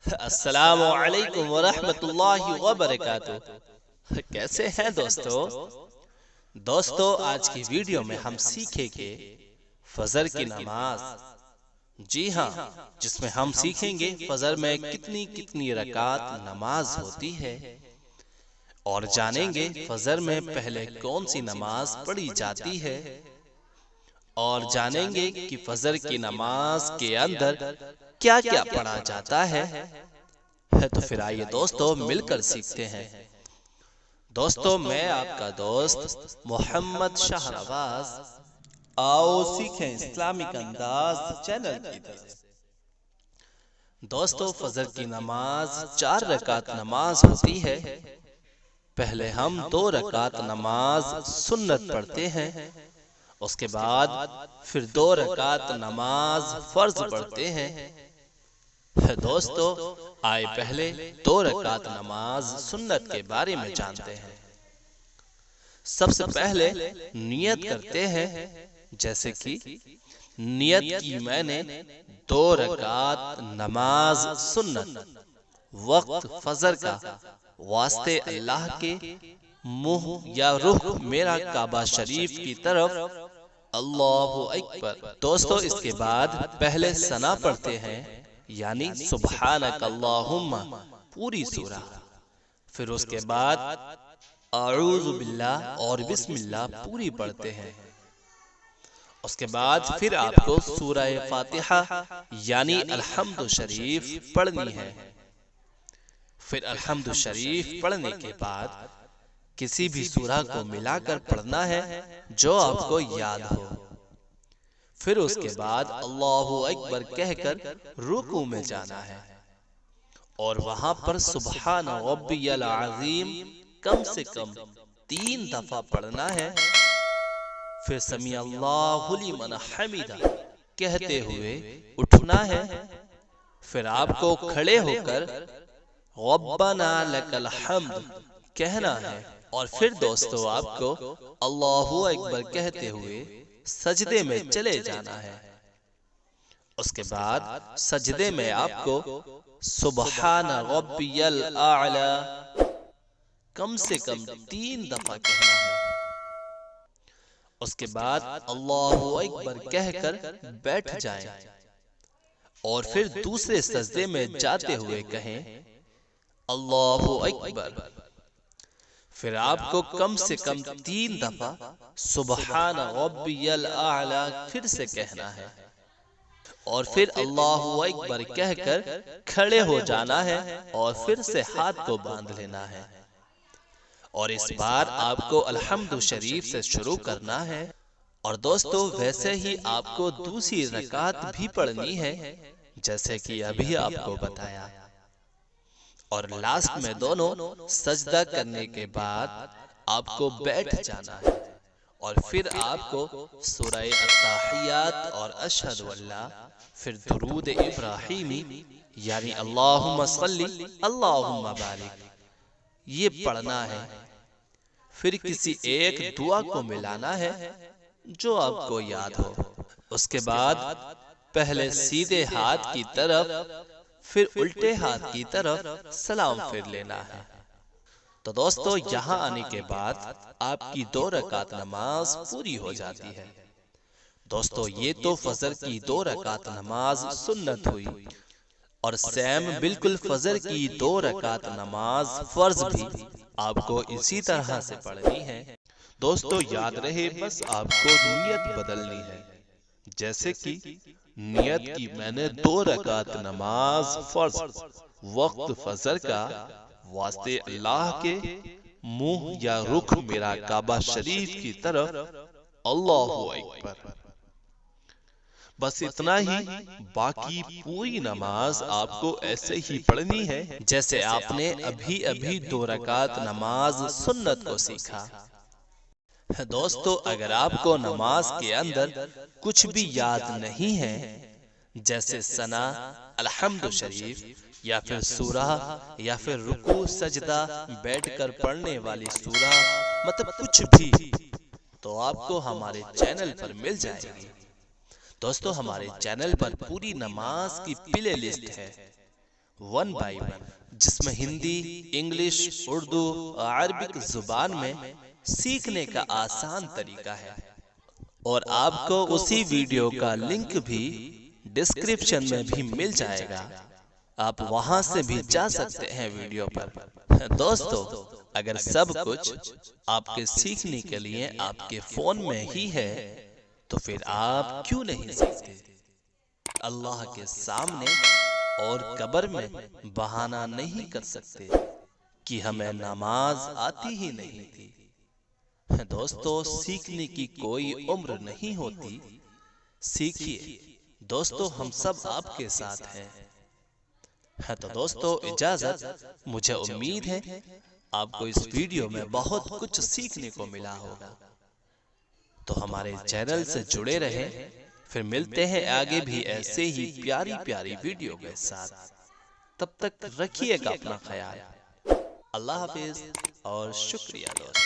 السلام علیکم ورحمۃ اللہ وبرکاتہ۔ کیسے ہیں دوستو آج کی ویڈیو میں ہم سیکھیں گے فجر کی نماز۔ جی ہاں، جس میں ہم سیکھیں گے فجر میں کتنی رکعات نماز ہوتی ہے، اور جانیں گے فجر میں پہلے کون سی نماز پڑھی جاتی ہے، اور جانیں گے کہ فجر کی نماز کے اندر کیا کیا پڑھا جاتا ہے۔ تو پھر آئیے دوستو مل کر سیکھتے ہیں۔ دوستو میں آپ کا دوست محمد شہرواز، آؤ سیکھیں اسلامک انداز چینل کی طرف۔ دوستو فجر کی نماز 4 رکعت نماز ہوتی ہے۔ پہلے ہم 2 رکعت نماز سنت پڑھتے ہیں، اس کے بعد پھر 2 رکعت نماز فرض پڑھتے ہیں۔ دوستو آئے پہلے 2 رکعت نماز سنت کے بارے میں جانتے ہیں۔ سب سے پہلے نیت کرتے ہیں، جیسے کہ نیت کی میں نے 2 رکعت نماز سنت وقت فجر کا واسطے اللہ کے منہ یا رخ میرا کعبہ شریف کی طرف، اللہ اکبر۔ دوستو اس کے بعد پہلے ثنا پڑھتے ہیں، یعنی سبحانک اللہم پوری سورہ، پھر اس کے بعد اعوذ باللہ اور بسم اللہ پوری پڑھتے ہیں۔ اس کے بعد پھر آپ کو سورہ فاتحہ یعنی الحمد شریف پڑھنی ہے۔ پھر الحمد شریف پڑھنے کے بعد کسی بھی سورہ کو ملا کر پڑھنا ہے جو آپ کو یاد ہو۔ پھر اس کے بعد اللہ اکبر کہہ کر رکوع میں جانا ہے، اور وہاں پر سبحان ربی العظیم کم سے کم 3 دفعہ پڑھنا ہے۔ پھر سمیع اللہ لمن حمدہ کہتے ہوئے اٹھنا ہے۔ پھر آپ کو کھڑے ہو کر ربنا لک الحمد کہنا ہے، اور پھر دوستو آپ کو اللہ اکبر کہتے ہوئے سجدے میں چلے جانا ہے۔ اس کے بعد سجدے میں آپ کو سبحان ربی الاعلی کم سے کم 3 دفعہ کہنا ہے۔ اس کے بعد اللہ اکبر کہہ کر بیٹھ جائیں، اور پھر دوسرے سجدے میں جاتے ہوئے کہیں اللہ اکبر۔ پھر آپ کو کم سے کم 3 دفعہ سبحان ربی الاعلی پھر سے کہنا ہے، اور پھر اللہ اکبر کہہ کر کھڑے ہو جانا ہے، اور پھر سے ہاتھ کو باندھ لینا ہے، اور اس بار آپ کو الحمد شریف سے شروع کرنا ہے۔ اور دوستو ویسے ہی آپ کو دوسری رکعت بھی پڑھنی ہے، جیسے کہ ابھی آپ کو بتایا، اور لاسٹ میں دونوں سجدہ کرنے کے بعد آپ کو بیٹھ جانا ہے، اور پھر آپ کو سورہ التحیات اور اشہد اللہ، پھر درود ابراہیمی یعنی اللہم صلی اللہم بارک یہ پڑھنا ہے۔ پھر کسی ایک دعا کو ملانا ہے جو آپ کو یاد ہو۔ اس کے بعد پہلے سیدھے ہاتھ کی طرف پھر الٹے ہاتھ کی طرف سلام پھر لینا ہے۔ تو دوستو یہاں آنے کے بعد آپ کی 2 رکعت نماز پوری ہو جاتی ہے۔ دوستو یہ تو فجر کی 2 رکعت نماز سنت ہوئی، اور سیم بالکل فجر کی 2 رکعت نماز فرض بھی آپ کو اسی طرح سے پڑھنی ہے۔ دوستو یاد رہے بس آپ کو نیت بدلنی ہے، جیسے کہ نیت کی میں نے 2 رکعت نماز فرض وقت فجر کا واسطے اللہ کے منہ یا رخ میرا کعبہ شریف کی طرف، اللہ اکبر۔ بس اتنا ہی، باقی پوری نماز آپ کو ایسے ہی پڑھنی ہے جیسے آپ نے ابھی 2 رکعت نماز سنت کو سیکھا۔ دوستو اگر آپ کو نماز کے اندر کچھ بھی یاد نہیں ہے، جیسے ثنا، الحمد شریف، یا پھر سورہ، یا پھر رکوع سجدہ بیٹھ کر پڑھنے والی سورہ، مطلب کچھ بھی، تو آپ کو ہمارے چینل پر مل جائے گی۔ دوستو ہمارے چینل پر پوری نماز کی پلے لسٹ ہے، 1 by 1، جس میں ہندی، انگلش، اردو، عربک زبان میں سیکھنے کا آسان طریقہ ہے، اور آپ کو اسی ویڈیو کا لنک بھی ڈسکرپشن میں بھی مل جائے گا، آپ وہاں سے بھی جا سکتے ہیں ویڈیو پر۔ دوستو، اگر سب کچھ آپ کے سیکھنے کے لیے آپ کے فون میں ہی ہے تو پھر آپ کیوں نہیں سیکھتے؟ اللہ کے سامنے اور قبر میں بہانہ نہیں کر سکتے کہ ہمیں نماز آتی ہی نہیں تھی۔ دوستو، سیکھنے کی کوئی عمر نہیں ہوتی، سیکھیے دوستو، ہم سب آپ کے ساتھ ہیں۔ تو دوستو اجازت، مجھے امید ہے آپ کو اس ویڈیو میں بہت کچھ سیکھنے کو ملا ہوگا، تو ہمارے چینل سے جڑے رہیں، پھر ملتے ہیں آگے بھی ایسے ہی پیاری پیاری ویڈیو کے ساتھ۔ تب تک رکھیے گا اپنا خیال۔ اللہ حافظ اور شکریہ دوستو۔